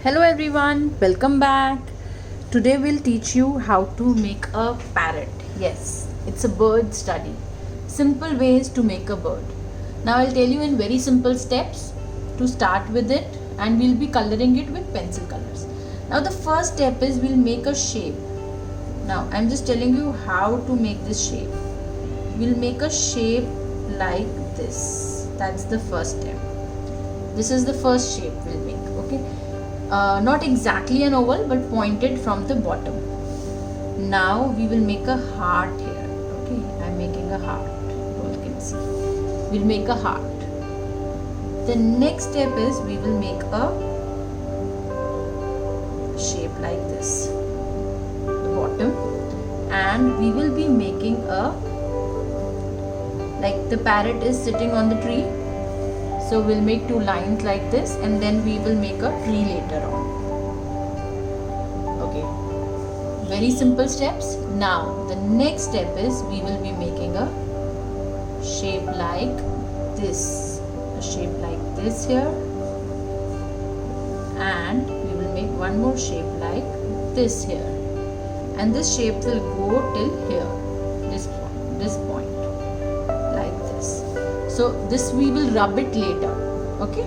Hello everyone, welcome back. Today we'll teach you how to make a parrot. Yes, it's a bird study. Simple ways to make a bird. Now I'll tell you in very simple steps to start with it, and we'll be coloring it with pencil colors. Now the first step is we'll make a shape. Now I'm just telling you how to make this shape. We'll make a shape like this. That's the first step. This is the first shape we'll make, okay? Not exactly an oval but pointed from the bottom. Now we will make a heart here. Okay, I'm making a heart. You can see. We'll make a heart. The next step is we will make a shape like this, the bottom, and we will be making a, like the parrot is sitting on the tree. So we'll make two lines like this, and then we will make a tree later on. Okay, very simple steps. Now the next step is we will be making a shape like this, a shape like this here, and we will make one more shape like this here, and this shape will go till here, this point, like this. So this we will rub it later. Okay,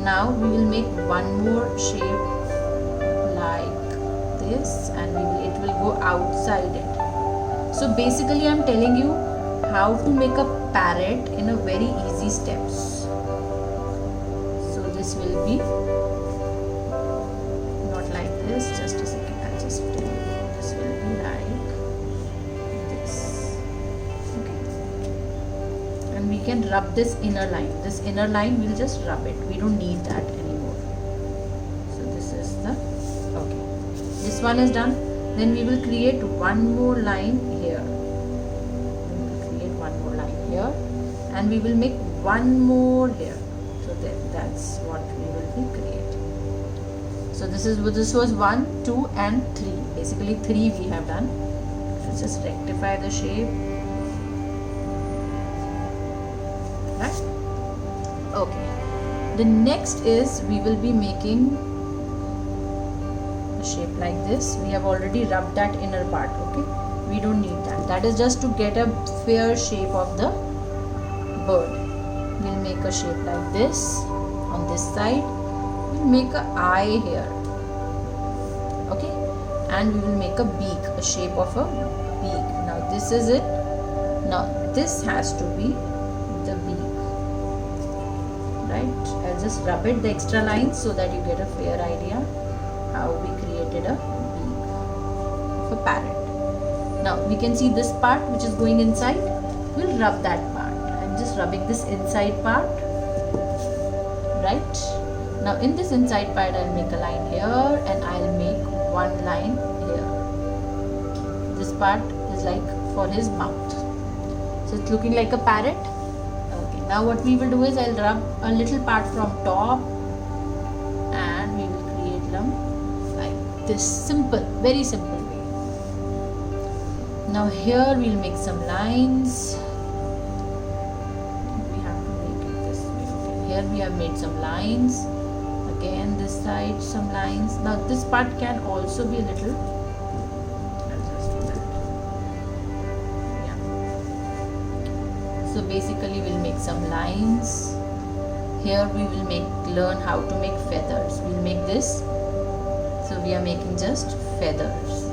now we will make one more shape like this, and it will go outside it. So basically I'm telling you how to make a parrot in a very easy steps. So this will be not like this, just a second, I'll just tell you. This will be like this. Okay, and we can rub this inner line. This inner line we'll just rub it. We don't need that anymore. So this is the, okay, this one is done. Then we will create one more line here. We will create one more line here, and we will make one more here. So that's what we will be creating. So this was 1, 2 and 3. Basically 3 we have done. Let's just rectify the shape. Okay, the next is we will be making a shape like this. We have already rubbed that inner part. Okay, we don't need that. That is just to get a fair shape of the bird. We'll make a shape like this on this side. We'll make an eye here. Okay, and we will make a beak, a shape of a beak. Now this is it. Now this has to be the beak. Right, I'll just rub it the extra lines so that you get a fair idea how we created a beak of a parrot. Now we can see this part which is going inside. We'll rub that part. I'm just rubbing this inside part. Right, now in this inside part I'll make a line here, and I'll make one line here. This part is like for his mouth. So it's looking like a parrot. Now what we will do is I'll rub a little part from top, and we will create them like this. Simple, very simple way. Now here we'll make some lines. We have to make it this way. Okay. Here we have made some lines. Again this side some lines. Now this part can also be a little. So basically we'll make some lines. Here we will learn how to make feathers. We'll make this. So we are making just feathers.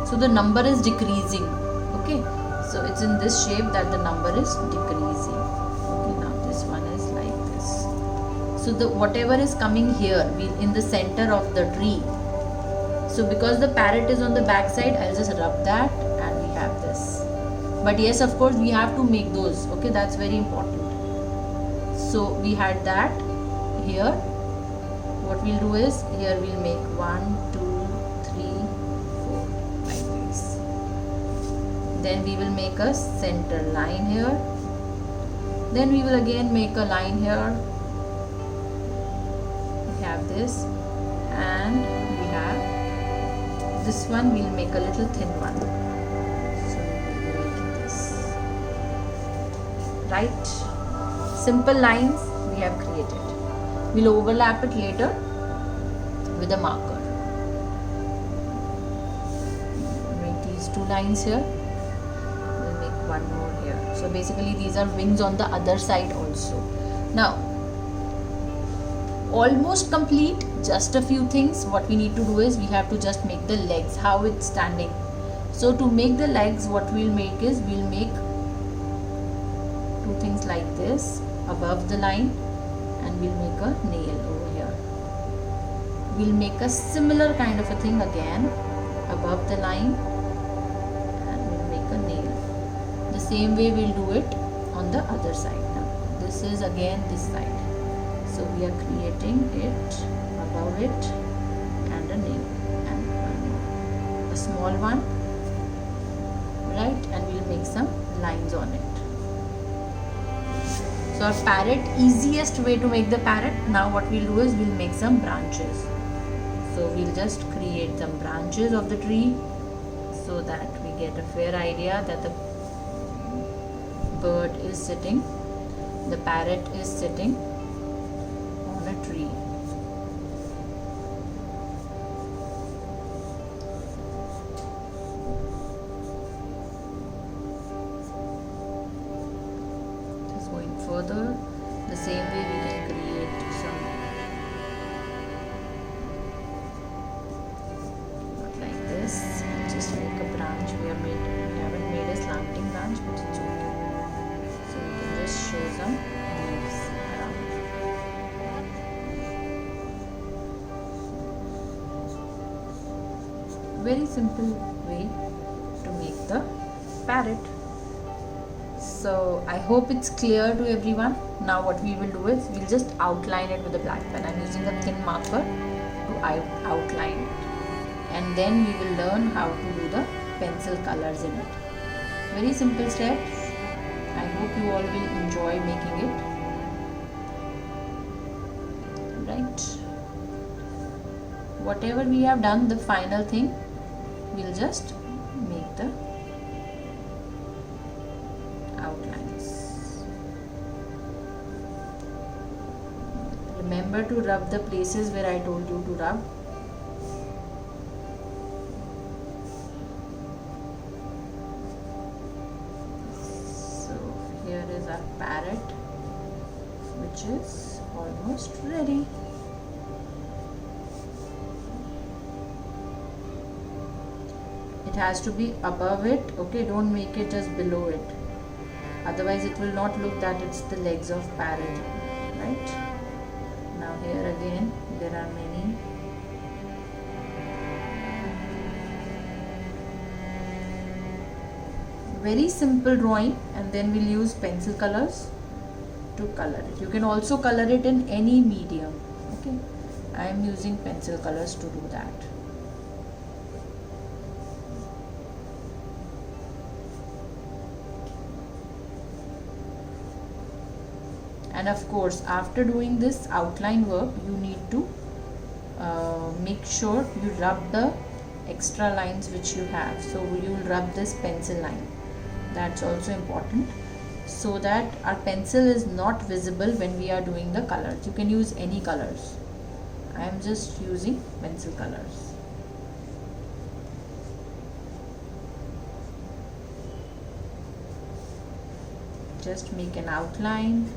So the number is decreasing. Okay. So it's in this shape that the number is decreasing. Okay. Now this one is like this. So the whatever is coming here, in the center of the tree. So because the parrot is on the back side, I'll just rub that, and we have this. But yes, of course we have to make those. Okay, that's very important. So we had that here. What we'll do is here we'll make 1, 2, 3, 4 like this. Then we will make a center line here. Then we will again make a line here. We have this, and we have this one. We'll make a little thin one. So we'll be making this. right? Simple lines we have created. We'll overlap it later with a marker. Make these 2 lines here. We'll make 1 more here. So basically these are wings on the other side also. Now, almost complete. Just a few things. What we need to do is we have to just make the legs, how it's standing. So to make the legs, what we'll make is we'll make 2 things like this above the line, and we'll make a nail over here. We'll make a similar kind of a thing again above the line, and we'll make a nail. The same way we'll do it on the other side. Now this is again this side. So we are creating it above it and a nail and a small one, right? And we'll make some lines on it. So our parrot, easiest way to make the parrot. Now what we'll do is we'll make some branches. So we'll just create some branches of the tree so that we get a fair idea that the bird is sitting, the parrot is sitting on a tree. Just going further, the same way we can create some, not like this, just make a branch. We haven't made a slanting branch, but it's okay. So we can just show some leaves around. Very simple way to make the parrot. So I hope it's clear to everyone. Now what we will do is we'll just outline it with a black pen. I'm using a thin marker to outline it, and then we will learn how to do the pencil colors in it. Very simple steps. I hope you all will enjoy making it. Right? Whatever we have done, the final thing, we'll just make the outlines. Remember to rub the places where I told you to rub. So here is our parrot, which is almost ready. It has to be above it, okay? Don't make it just below it. Otherwise it will not look that it's the legs of parrot, right? Now here again there are many. Very simple drawing, and then we'll use pencil colors to color it. You can also color it in any medium, okay? I am using pencil colors to do that. And of course, after doing this outline work, you need to make sure you rub the extra lines which you have. So you will rub this pencil line. That's also important, so that our pencil is not visible when we are doing the colors. You can use any colors. I am just using pencil colors. Just make an outline.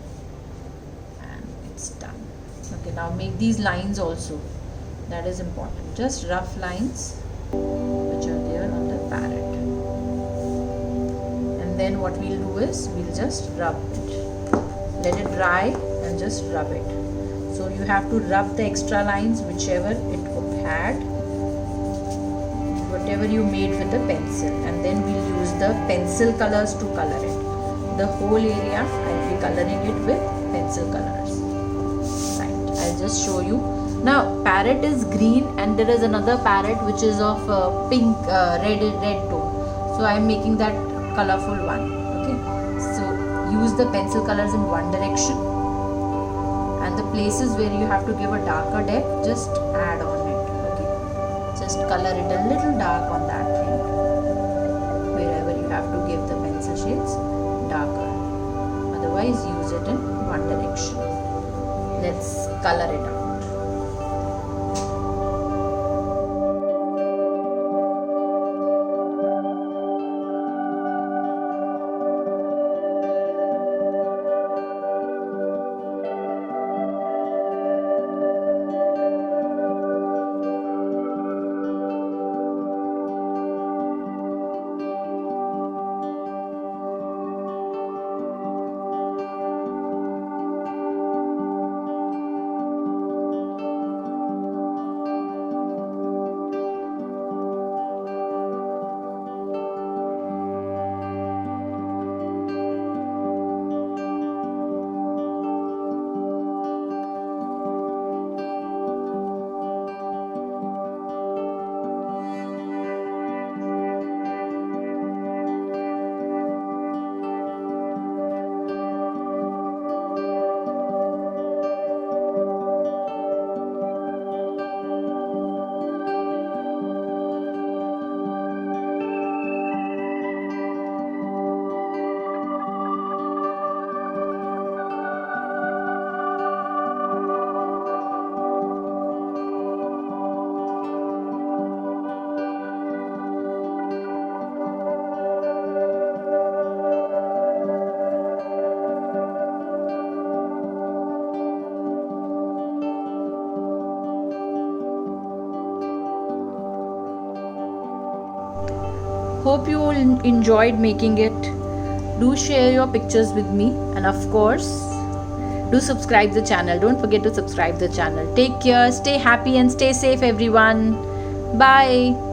It's done. Okay, now make these lines also. That is important. Just rough lines which are there on the parrot. And then what we'll do is we'll just rub it. Let it dry and just rub it. So you have to rub the extra lines, whichever it had, whatever you made with the pencil, and then we'll use the pencil colors to color it. The whole area I'll be coloring it with pencil colors. I'll just show you. Now parrot is green, and there is another parrot which is of pink, red tone. So I am making that colorful one. Okay. So use the pencil colors in one direction, and the places where you have to give a darker depth, just add on it. Okay. Just color it a little dark on that thing. Wherever you have to give the pencil shades darker. Otherwise otherwise use it in one direction. Let's color it out. Hope you all enjoyed making it. Do share your pictures with me, and of course, do subscribe the channel. Don't forget to subscribe the channel. Take care, stay happy and stay safe everyone. Bye.